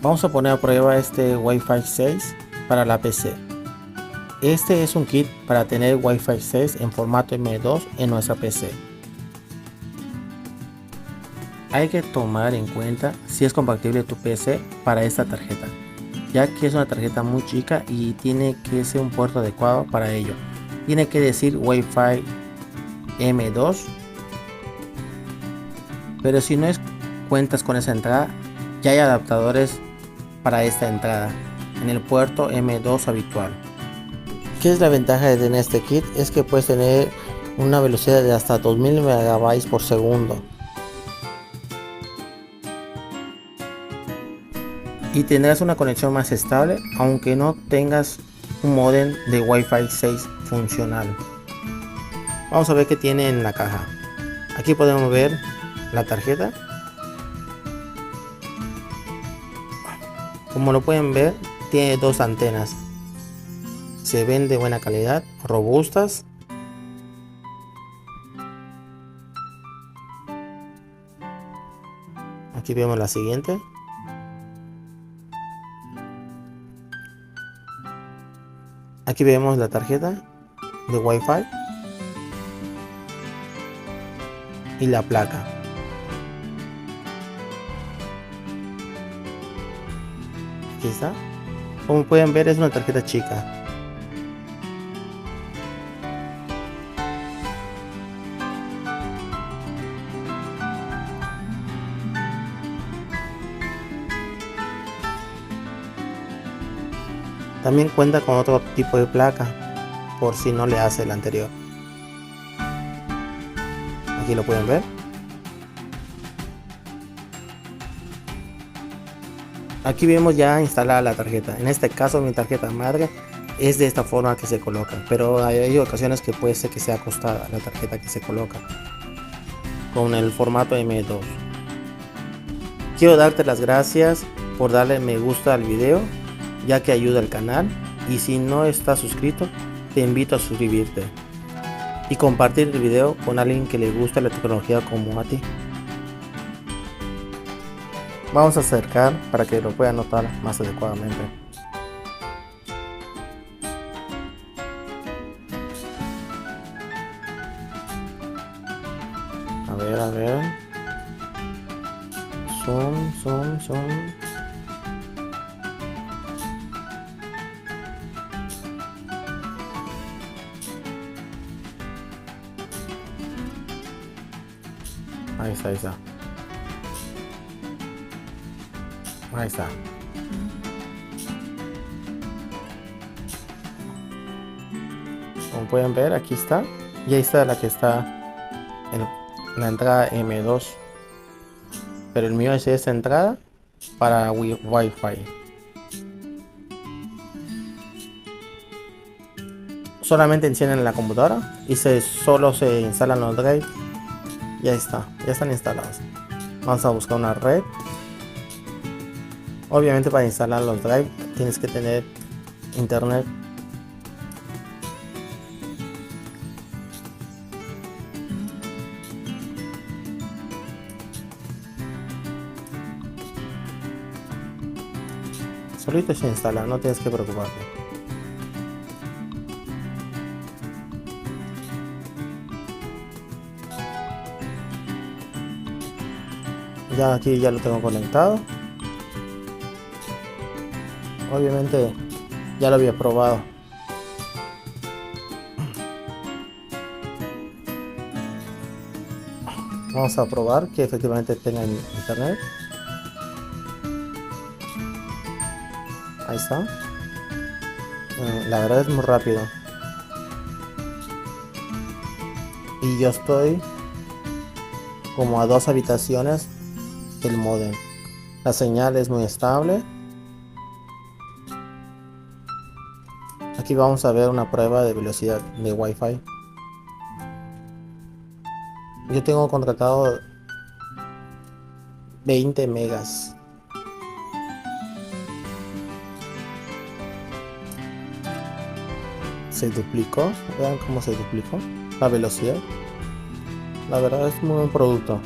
Vamos a poner a prueba este Wi-Fi 6 para la PC. Este es un kit para tener Wi-Fi 6 en formato M2 en nuestra PC. Hay que tomar en cuenta si es compatible tu PC para esta tarjeta, ya que es una tarjeta muy chica y tiene que ser un puerto adecuado para ello. Tiene que decir Wi-Fi M2, pero si no cuentas con esa entrada, ya hay adaptadores para esta entrada en el puerto M2 habitual. ¿Qué es la ventaja de tener este kit? Es que puedes tener una velocidad de hasta 2000 MB por segundo y tendrás una conexión más estable aunque no tengas un módem de Wi-Fi 6 funcional. Vamos a ver qué tiene en la caja. Aquí podemos ver la tarjeta. Como lo pueden ver, tiene dos antenas. Se ven de buena calidad, robustas. Aquí vemos la siguiente. Aquí vemos la tarjeta de Wi-Fi y la placa. Aquí está. Como pueden ver, es una tarjeta chica. También cuenta con otro tipo de placa, por si no le hace el anterior. Aquí lo pueden ver. Aquí vemos ya instalada la tarjeta. En este caso mi tarjeta madre es de esta forma que se coloca, pero hay ocasiones que puede ser que sea acostada la tarjeta que se coloca con el formato M2. Quiero darte las gracias por darle me gusta al video, ya que ayuda al canal, y si no estás suscrito te invito a suscribirte y compartir el video con alguien que le gusta la tecnología como a ti. Vamos a acercar para que lo puedan notar más adecuadamente. A ver. Zoom. Ahí está. Ahí está. Como pueden ver, aquí está. Y ahí está la que está en la entrada M2. Pero el mío es esta entrada para Wi-Fi. Solamente encienden la computadora y solo se instalan los drive. Ya está, ya están instalados. Vamos a buscar una red. Obviamente para instalar los drive tienes que tener internet. Solito se instala, no tienes que preocuparte. Ya aquí ya lo tengo conectado. Obviamente ya lo había probado. Vamos a probar que efectivamente tenga internet. Ahí está. La verdad es muy rápido. Y yo estoy como a 2 habitaciones del módem. La señal es muy estable. Aquí vamos a ver una prueba de velocidad de Wi-Fi. Yo tengo contratado 20 megas. Se duplicó. Vean cómo se duplicó la velocidad. La verdad es muy buen producto.